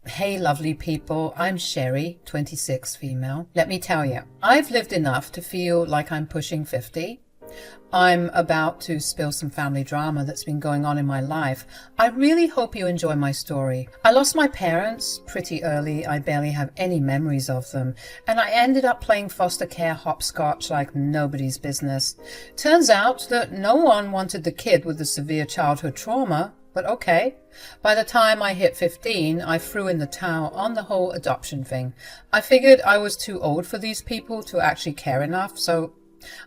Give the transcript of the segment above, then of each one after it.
Hey, lovely people. I'm Sherry, 26, female. Let me tell you, I've lived enough to feel like I'm pushing 50. I'm about to spill some family drama that's been going on in my life. I really hope you enjoy my story. I lost my parents pretty early. I barely have any memories of them. And I ended up playing foster care hopscotch like nobody's business. Turns out that no one wanted the kid with the severe childhood trauma. But okay. By the time I hit 15, I threw in the towel on the whole adoption thing. I figured I was too old for these people to actually care enough, so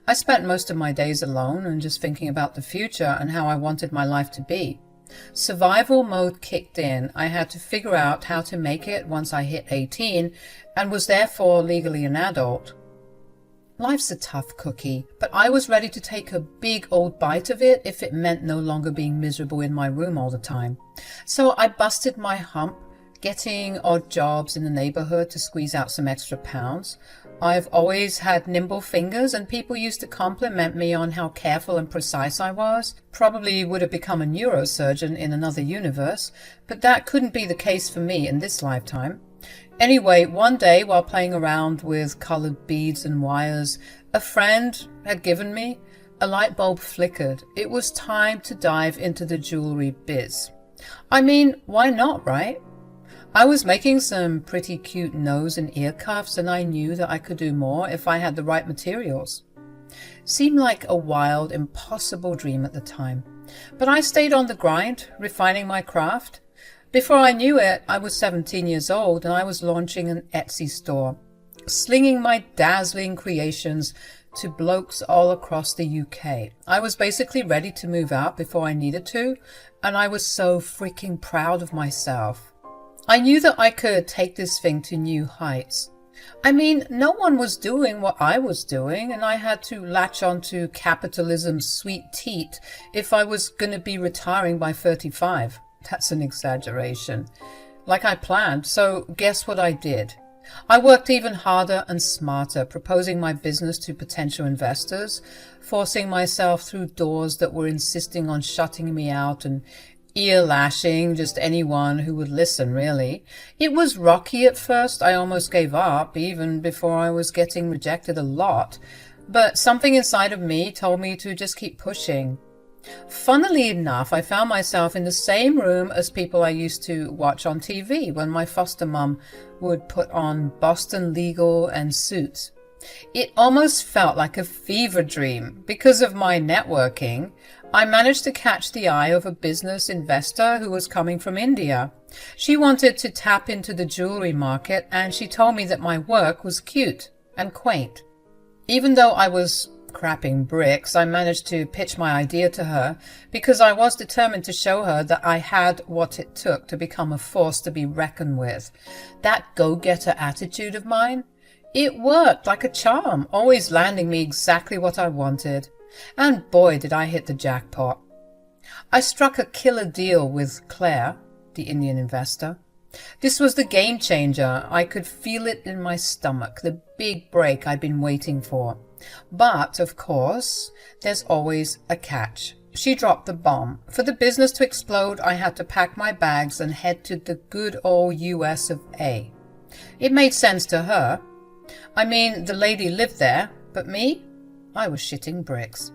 I spent most of my days alone and just thinking about the future and how I wanted my life to be. Survival mode kicked in. I had to figure out how to make it once I hit 18 and was therefore legally an adult. Life's a tough cookie, but I was ready to take a big old bite of it if it meant no longer being miserable in my room all the time. So I busted my hump, getting odd jobs in the neighborhood to squeeze out some extra pounds. I've always had nimble fingers, and people used to compliment me on how careful and precise I was. Probably would have become a neurosurgeon in another universe, but that couldn't be the case for me in this lifetime. Anyway, one day while playing around with colored beads and wires a friend had given me, a light bulb flickered. It was time to dive into the jewelry biz. I mean, why not, right? I was making some pretty cute nose and ear cuffs, and I knew that I could do more if I had the right materials. Seemed like a wild, impossible dream at the time. But I stayed on the grind, refining my craft. Before I knew it, I was 17 years old and I was launching an Etsy store, slinging my dazzling creations to blokes all across the UK. I was basically ready to move out before I needed to, and I was so freaking proud of myself. I knew that I could take this thing to new heights. I mean, no one was doing what I was doing, and I had to latch onto capitalism's sweet teat if I was going to be retiring by 35. That's an exaggeration. Like I planned, so guess what I did? I worked even harder and smarter, proposing my business to potential investors, forcing myself through doors that were insisting on shutting me out and ear lashing just anyone who would listen, really. It was rocky at first. I almost gave up, even before I was getting rejected a lot. But something inside of me told me to just keep pushing. Funnily enough, I found myself in the same room as people I used to watch on TV when my foster mum would put on Boston Legal and Suits. It almost felt like a fever dream. Because of my networking, I managed to catch the eye of a business investor who was coming from India. She wanted to tap into the jewelry market, and she told me that my work was cute and quaint. Even though I was crapping bricks, I managed to pitch my idea to her because I was determined to show her that I had what it took to become a force to be reckoned with. That go-getter attitude of mine, it worked like a charm, always landing me exactly what I wanted. And boy, did I hit the jackpot. I struck a killer deal with Claire, the Indian investor. This was the game changer. I could feel it in my stomach, the big break I'd been waiting for. But, of course, there's always a catch. She dropped the bomb. For the business to explode, I had to pack my bags and head to the good old US of A. It made sense to her. I mean, the lady lived there, but me? I was shitting bricks.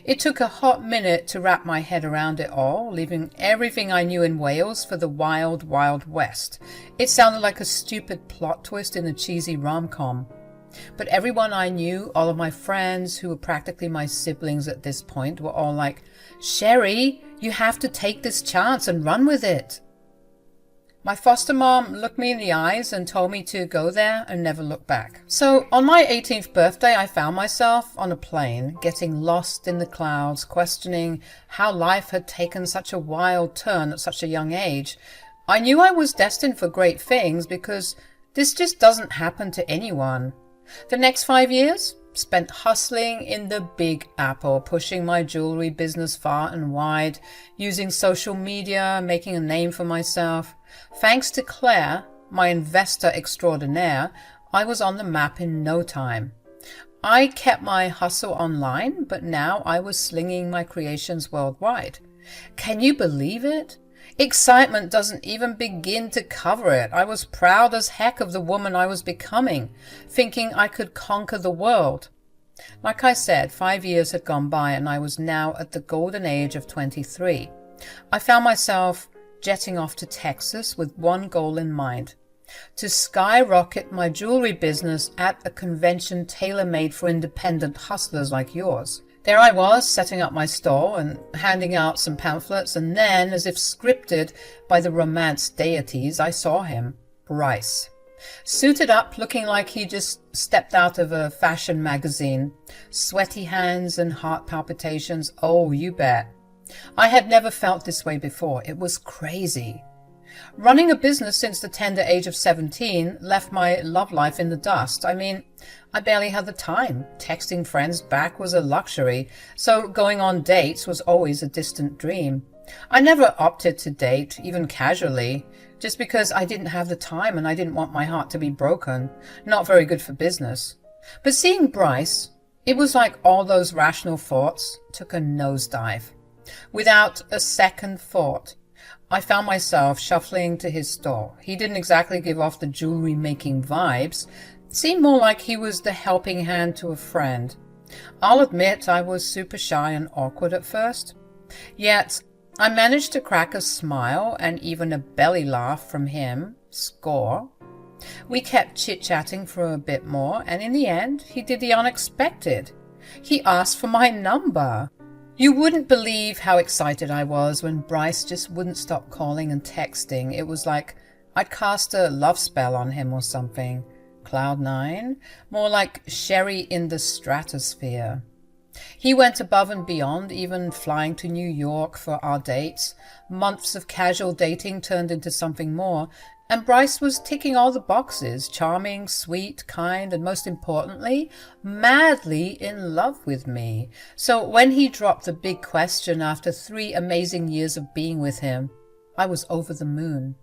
It took a hot minute to wrap my head around it all, leaving everything I knew in Wales for the wild, wild west. It sounded like a stupid plot twist in a cheesy rom-com. But everyone I knew, all of my friends who were practically my siblings at this point, were all like, "Sherry, you have to take this chance and run with it." My foster mom looked me in the eyes and told me to go there and never look back. So on my 18th birthday, I found myself on a plane, getting lost in the clouds, questioning how life had taken such a wild turn at such a young age. I knew I was destined for great things because this just doesn't happen to anyone. The next 5 years spent hustling in the Big Apple, pushing my jewelry business far and wide, using social media, making a name for myself. Thanks to Claire, my investor extraordinaire, I was on the map in no time. I kept my hustle online, but now I was slinging my creations worldwide. Can you believe it? Excitement doesn't even begin to cover it. I was proud as heck of the woman I was becoming, thinking I could conquer the world. Like I said, 5 years had gone by and I was now at the golden age of 23. I found myself jetting off to Texas with one goal in mind: to skyrocket my jewelry business at a convention tailor-made for independent hustlers like yours. There I was, setting up my store and handing out some pamphlets, and then, as if scripted by the romance deities, I saw him, Bryce. Suited up, looking like he just stepped out of a fashion magazine. Sweaty hands and heart palpitations, oh, you bet. I had never felt this way before. It was crazy. Running a business since the tender age of 17 left my love life in the dust. I mean, I barely had the time. Texting friends back was a luxury, so going on dates was always a distant dream. I never opted to date, even casually, just because I didn't have the time and I didn't want my heart to be broken. Not very good for business. But seeing Bryce, it was like all those rational thoughts took a nosedive. Without a second thought, I found myself shuffling to his store. He didn't exactly give off the jewelry-making vibes. It seemed more like he was the helping hand to a friend. I'll admit I was super shy and awkward at first. Yet, I managed to crack a smile and even a belly laugh from him. Score. We kept chit-chatting for a bit more, and in the end, he did the unexpected. He asked for my number. You wouldn't believe how excited I was when Bryce just wouldn't stop calling and texting. It was like I'd cast a love spell on him or something. Cloud 9? More like Sherry in the stratosphere. He went above and beyond, even flying to New York for our dates. Months of casual dating turned into something more, and Bryce was ticking all the boxes: charming, sweet, kind, and most importantly, madly in love with me. So when he dropped the big question after 3 amazing years of being with him, I was over the moon.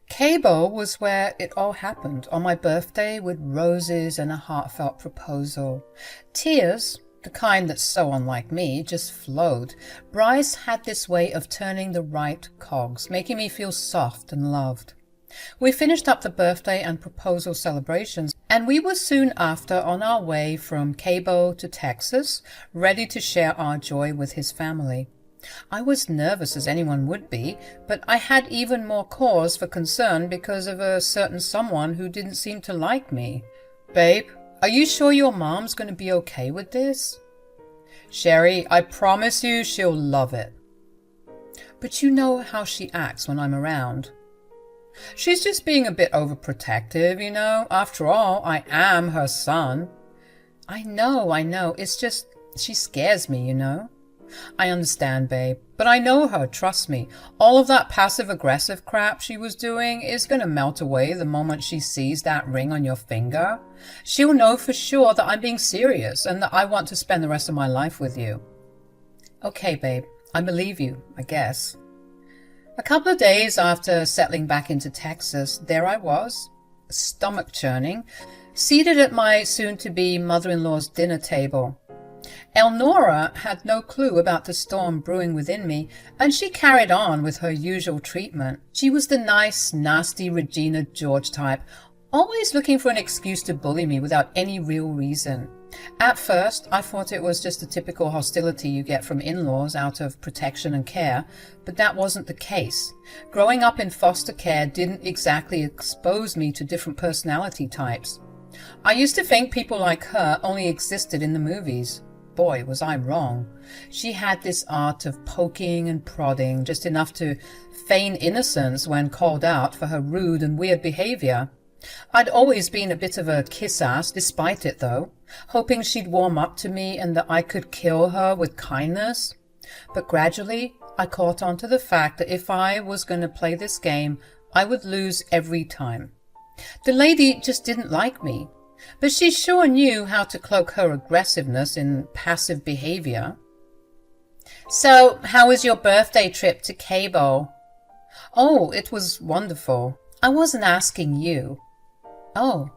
Cabo was where it all happened, on my birthday, with roses and a heartfelt proposal. Tears, the kind that's so unlike me, just flowed. Bryce had this way of turning the right cogs, making me feel soft and loved. We finished up the birthday and proposal celebrations, and we were soon after on our way from Cabo to Texas, ready to share our joy with his family. I was nervous as anyone would be, but I had even more cause for concern because of a certain someone who didn't seem to like me. Babe, are you sure your mom's going to be okay with this? Sherry, I promise you she'll love it. But you know how she acts when I'm around. She's just being a bit overprotective, you know. After all, I am her son. I know. It's just, she scares me, you know. I understand, babe, but I know her, trust me. All of that passive-aggressive crap she was doing is going to melt away the moment she sees that ring on your finger. She'll know for sure that I'm being serious and that I want to spend the rest of my life with you. Okay, babe, I believe you, I guess. A couple of days after settling back into Texas, there I was, stomach churning, seated at my soon-to-be mother-in-law's dinner table. Elnora had no clue about the storm brewing within me, and she carried on with her usual treatment. She was the nice, nasty Regina George type, always looking for an excuse to bully me without any real reason. At first, I thought it was just the typical hostility you get from in-laws out of protection and care, but that wasn't the case. Growing up in foster care didn't exactly expose me to different personality types. I used to think people like her only existed in the movies. Boy, was I wrong. She had this art of poking and prodding, just enough to feign innocence when called out for her rude and weird behavior. I'd always been a bit of a kiss-ass despite it, though, hoping she'd warm up to me and that I could kill her with kindness. But gradually, I caught on to the fact that if I was going to play this game, I would lose every time. The lady just didn't like me, but she sure knew how to cloak her aggressiveness in passive behavior. So, how was your birthday trip to Cabo? Oh, it was wonderful. I wasn't asking you. Oh.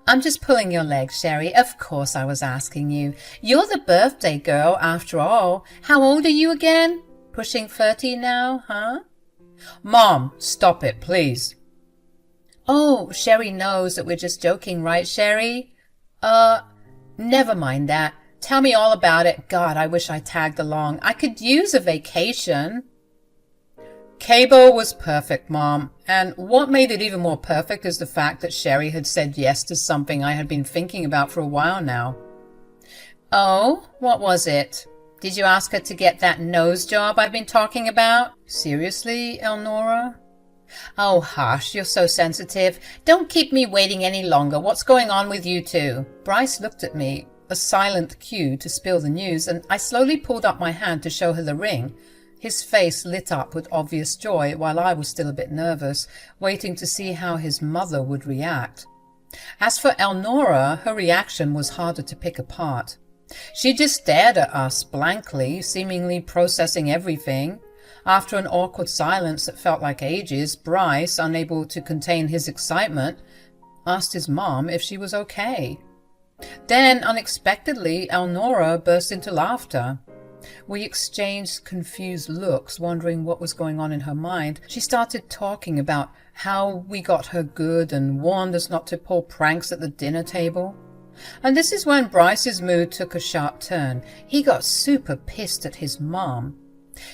I'm just pulling your leg, Sherry. Of course I was asking you. You're the birthday girl, after all. How old are you again? Pushing 30 now, huh? Mom, stop it, please. Oh, Sherry knows that we're just joking, right, Sherry? Never mind that. Tell me all about it. God, I wish I tagged along. I could use a vacation. Cabo was perfect, Mom, and what made it even more perfect is the fact that Sherry had said yes to something I had been thinking about for a while now. Oh, what was it? Did you ask her to get that nose job I've been talking about? Seriously, Elnora? Oh, hush, you're so sensitive. Don't keep me waiting any longer. What's going on with you two? Bryce looked at me, a silent cue to spill the news, and I slowly pulled up my hand to show her the ring. His face lit up with obvious joy, while I was still a bit nervous, waiting to see how his mother would react. As for Elnora, her reaction was harder to pick apart. She just stared at us blankly, seemingly processing everything. After an awkward silence that felt like ages, Bryce, unable to contain his excitement, asked his mom if she was okay. Then, unexpectedly, Elnora burst into laughter. We exchanged confused looks, wondering what was going on in her mind. She started talking about how we got her good and warned us not to pull pranks at the dinner table. And this is when Bryce's mood took a sharp turn. He got super pissed at his mom.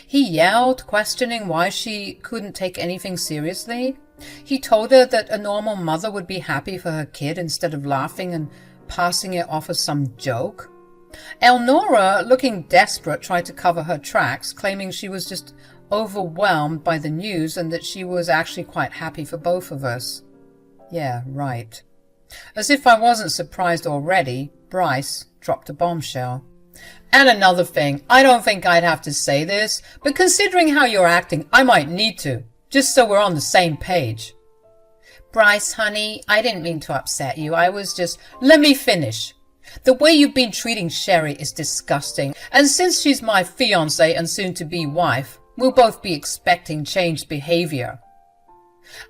He yelled, questioning why she couldn't take anything seriously. He told her that a normal mother would be happy for her kid instead of laughing and passing it off as some joke. Elnora, looking desperate, tried to cover her tracks, claiming she was just overwhelmed by the news and that she was actually quite happy for both of us. Yeah, right. As if I wasn't surprised already, Bryce dropped a bombshell. And another thing, I don't think I'd have to say this, but considering how you're acting, I might need to, just so we're on the same page. Bryce, honey, I didn't mean to upset you. I was just... Let me finish. The way you've been treating Sherry is disgusting, and since she's my fiancée and soon-to-be wife, we'll both be expecting changed behavior.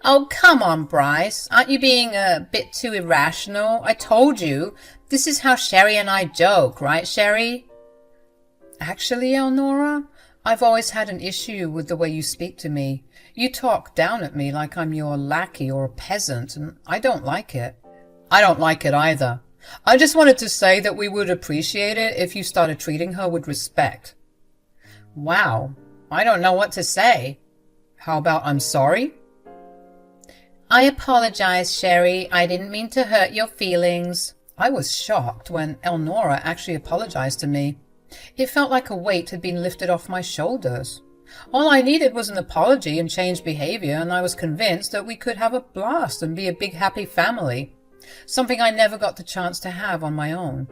Oh, come on, Bryce. Aren't you being a bit too irrational? I told you. This is how Sherry and I joke, right, Sherry? Actually, Elnora, I've always had an issue with the way you speak to me. You talk down at me like I'm your lackey or a peasant, and I don't like it. I don't like it either. I just wanted to say that we would appreciate it if you started treating her with respect. Wow, I don't know what to say. How about I'm sorry? I apologize, Sherry. I didn't mean to hurt your feelings. I was shocked when Elnora actually apologized to me. It felt like a weight had been lifted off my shoulders. All I needed was an apology and changed behavior, and I was convinced that we could have a blast and be a big happy family. Something I never got the chance to have on my own.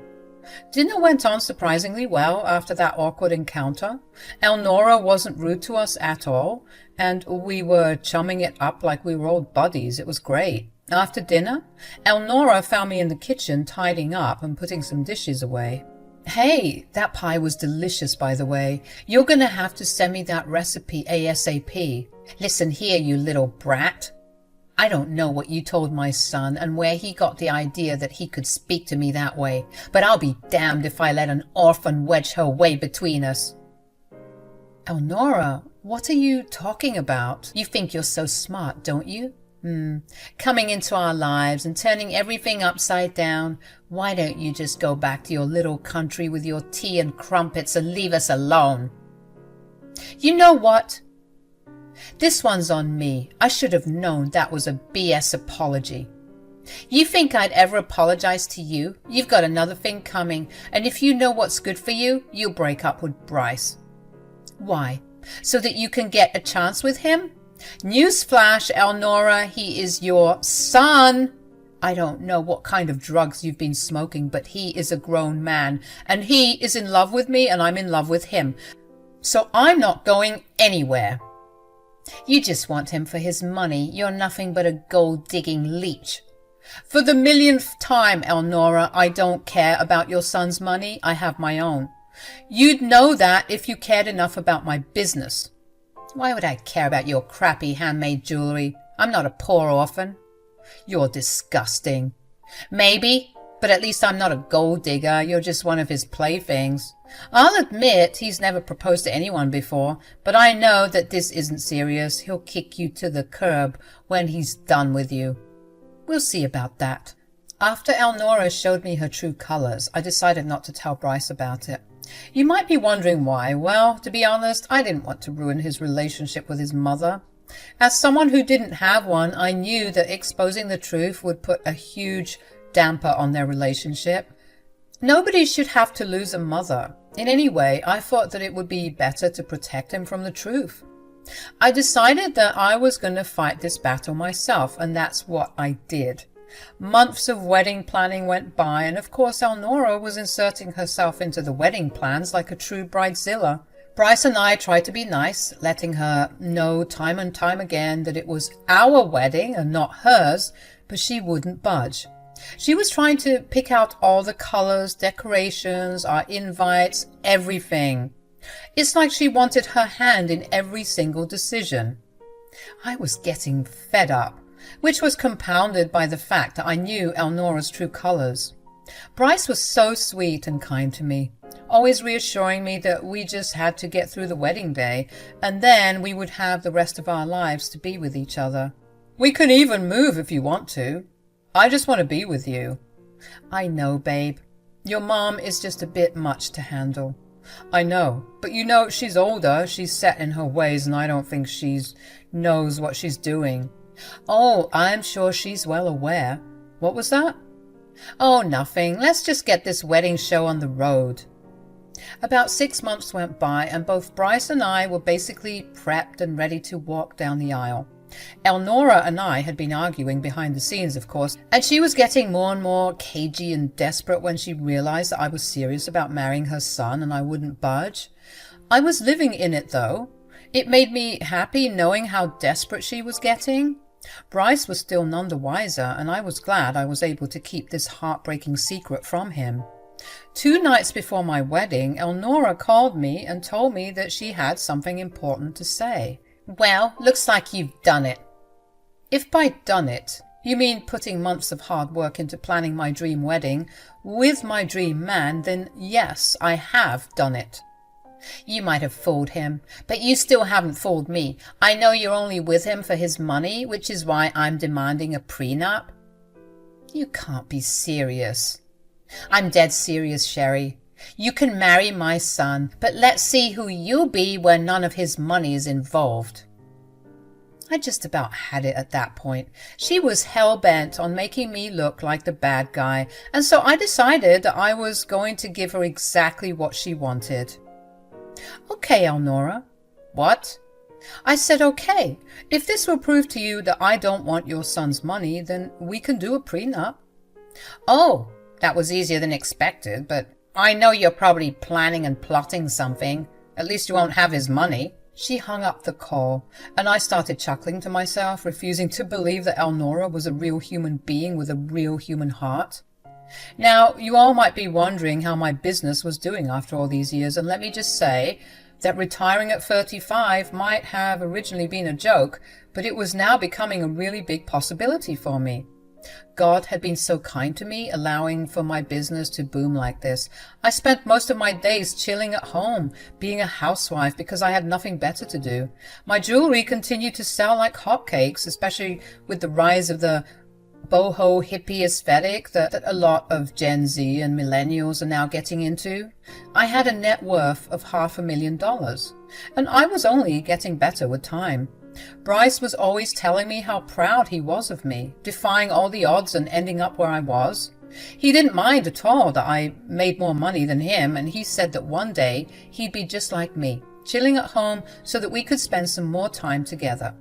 Dinner went on surprisingly well after that awkward encounter. Elnora wasn't rude to us at all, and we were chumming it up like we were old buddies. It was great. After dinner, Elnora found me in the kitchen tidying up and putting some dishes away. Hey, that pie was delicious, by the way. You're going to have to send me that recipe ASAP. Listen here, you little brat. I don't know what you told my son and where he got the idea that he could speak to me that way, but I'll be damned if I let an orphan wedge her way between us. Elnora, what are you talking about? You think you're so smart, don't you? Coming into our lives and turning everything upside down. Why don't you just go back to your little country with your tea and crumpets and leave us alone? You know what? This one's on me. I should have known that was a BS apology. You think I'd ever apologize to you? You've got another thing coming, and if you know what's good for you, you'll break up with Bryce. Why? So that you can get a chance with him? Newsflash, Elnora, he is your son. I don't know what kind of drugs you've been smoking, but he is a grown man, and he is in love with me, and I'm in love with him. So I'm not going anywhere. You just want him for his money. You're nothing but a gold-digging leech. For the millionth time, Elnora, I don't care about your son's money. I have my own. You'd know that if you cared enough about my business. Why would I care about your crappy handmade jewelry? I'm not a poor orphan. You're disgusting. Maybe, But at least I'm not a gold digger. You're just one of his playthings. I'll admit he's never proposed to anyone before, but I know that this isn't serious. He'll kick you to the curb when he's done with you. We'll see about that. After Elnora showed me her true colors, I decided not to tell Bryce about it. You might be wondering why. Well, to be honest, I didn't want to ruin his relationship with his mother. As someone who didn't have one, I knew that exposing the truth would put a huge damper on their relationship. Nobody should have to lose a mother. In any way, I thought that it would be better to protect him from the truth. I decided that I was going to fight this battle myself, and that's what I did. Months of wedding planning went by, and of course Elnora was inserting herself into the wedding plans like a true bridezilla. Bryce and I tried to be nice, letting her know time and time again that it was our wedding and not hers, but she wouldn't budge. She was trying to pick out all the colors, decorations, our invites, everything. It's like she wanted her hand in every single decision. I was getting fed up, which was compounded by the fact that I knew Elnora's true colors. Bryce was so sweet and kind to me, always reassuring me that we just had to get through the wedding day, and then we would have the rest of our lives to be with each other. We can even move if you want to. I just want to be with you. I know, babe. Your mom is just a bit much to handle. I know, but you know, she's older, she's set in her ways, and I don't think she knows what she's doing. Oh, I'm sure she's well aware. What was that? Oh, nothing. Let's just get this wedding show on the road. About 6 months went by, and both Bryce and I were basically prepped and ready to walk down the aisle. Elnora and I had been arguing behind the scenes, of course, and she was getting more and more cagey and desperate when she realized that I was serious about marrying her son and I wouldn't budge. I was living in it, though. It made me happy knowing how desperate she was getting. Bryce was still none the wiser, and I was glad I was able to keep this heartbreaking secret from him. 2 nights before my wedding, Elnora called me and told me that she had something important to say. Well, looks like you've done it. If by done it, you mean putting months of hard work into planning my dream wedding with my dream man, then yes, I have done it. You might have fooled him, but you still haven't fooled me. I know you're only with him for his money, which is why I'm demanding a prenup. You can't be serious. I'm dead serious, Sherry. You can marry my son, but let's see who you'll be when none of his money is involved. I just about had it at that point. She was hell-bent on making me look like the bad guy, and so I decided that I was going to give her exactly what she wanted. Okay, Elnora. What? I said okay. If this will prove to you that I don't want your son's money, then we can do a prenup. Oh, that was easier than expected, but I know you're probably planning and plotting something. At least you won't have his money. She hung up the call, and I started chuckling to myself, refusing to believe that Elnora was a real human being with a real human heart. Now, you all might be wondering how my business was doing after all these years, and let me just say that retiring at 35 might have originally been a joke, but it was now becoming a really big possibility for me. God had been so kind to me, allowing for my business to boom like this. I spent most of my days chilling at home, being a housewife because I had nothing better to do. My jewelry continued to sell like hotcakes, especially with the rise of the boho hippie aesthetic that a lot of Gen Z and millennials are now getting into. I had a net worth of $500,000, and I was only getting better with time. Bryce was always telling me how proud he was of me, defying all the odds and ending up where I was. He didn't mind at all that I made more money than him, and he said that one day he'd be just like me, chilling at home so that we could spend some more time together.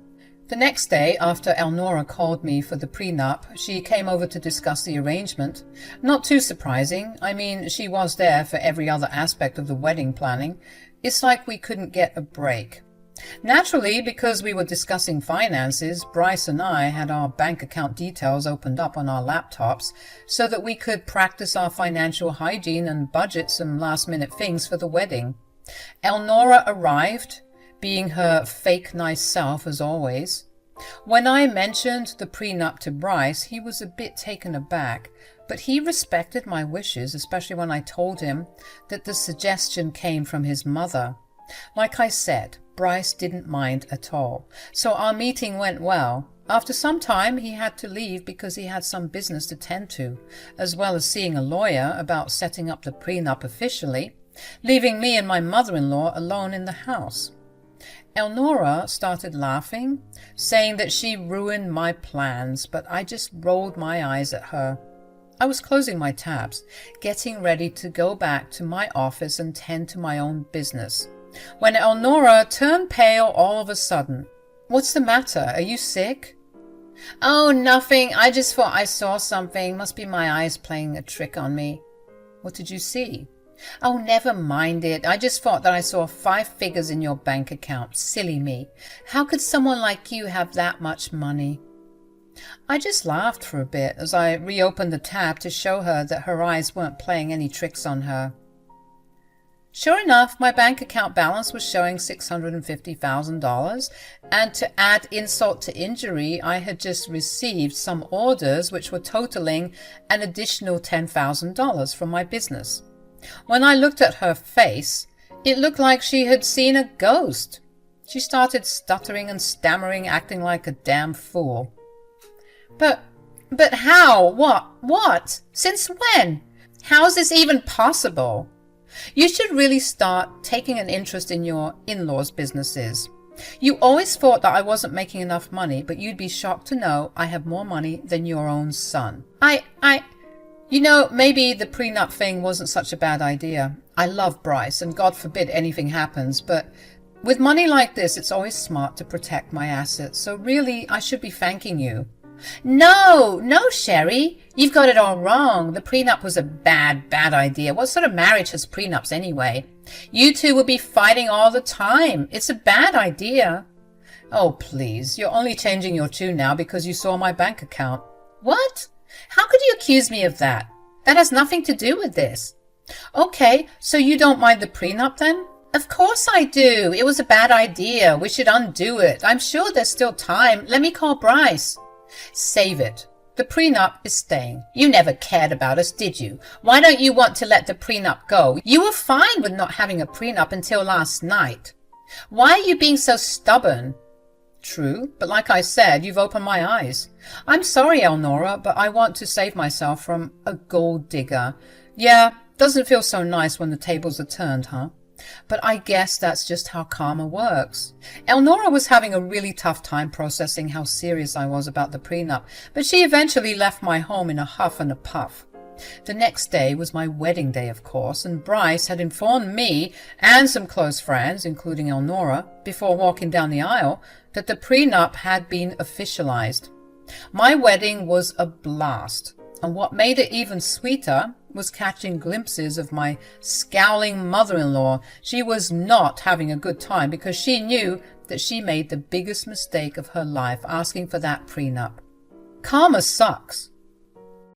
The next day, after Elnora called me for the prenup, she came over to discuss the arrangement. Not too surprising. I mean, she was there for every other aspect of the wedding planning. It's like we couldn't get a break. Naturally, because we were discussing finances, Bryce and I had our bank account details opened up on our laptops so that we could practice our financial hygiene and budget some last-minute things for the wedding. Elnora arrived, being her fake nice self as always. When I mentioned the prenup to Bryce, he was a bit taken aback, but he respected my wishes, especially when I told him that the suggestion came from his mother. Like I said, Bryce didn't mind at all, so our meeting went well. After some time, he had to leave because he had some business to tend to, as well as seeing a lawyer about setting up the prenup officially, leaving me and my mother-in-law alone in the house. Elnora started laughing, saying that she ruined my plans, but I just rolled my eyes at her. I was closing my tabs, getting ready to go back to my office and tend to my own business, when Elnora turned pale all of a sudden. "What's the matter? Are you sick?" "Oh, nothing. I just thought I saw something. Must be my eyes playing a trick on me." "What did you see?" "Oh, never mind it. I just thought that I saw 5 figures in your bank account. Silly me. How could someone like you have that much money?" I just laughed for a bit as I reopened the tab to show her that her eyes weren't playing any tricks on her. Sure enough, my bank account balance was showing $650,000, and to add insult to injury, I had just received some orders which were totaling an additional $10,000 from my business. When I looked at her face, it looked like she had seen a ghost. She started stuttering and stammering, acting like a damn fool. But how? What? Since when? How is this even possible? You should really start taking an interest in your in-laws' businesses. You always thought that I wasn't making enough money, but you'd be shocked to know I have more money than your own son. Maybe the prenup thing wasn't such a bad idea. I love Bryce, and God forbid anything happens, but with money like this, it's always smart to protect my assets, so really, I should be thanking you. No, Sherry. You've got it all wrong. The prenup was a bad idea. What sort of marriage has prenups anyway? You two will be fighting all the time. It's a bad idea. Oh, please. You're only changing your tune now because you saw my bank account. What? How could you accuse me of that? That has nothing to do with this. Okay, so you don't mind the prenup then? Of course I do. It was a bad idea. We should undo it. I'm sure there's still time. Let me call Bryce. Save it. The prenup is staying. You never cared about us, did you? Why don't you want to let the prenup go? You were fine with not having a prenup until last night. Why are you being so stubborn? True, but like I said, you've opened my eyes. I'm sorry, Elnora, but I want to save myself from a gold digger. Yeah, doesn't feel so nice when the tables are turned, huh? But I guess that's just how karma works. Elnora was having a really tough time processing how serious I was about the prenup, but she eventually left my home in a huff and a puff. The next day was my wedding day, of course, and Bryce had informed me and some close friends, including Elnora, before walking down the aisle, that the prenup had been officialized. My wedding was a blast, and what made it even sweeter was catching glimpses of my scowling mother-in-law. She was not having a good time because she knew that she made the biggest mistake of her life asking for that prenup. Karma sucks.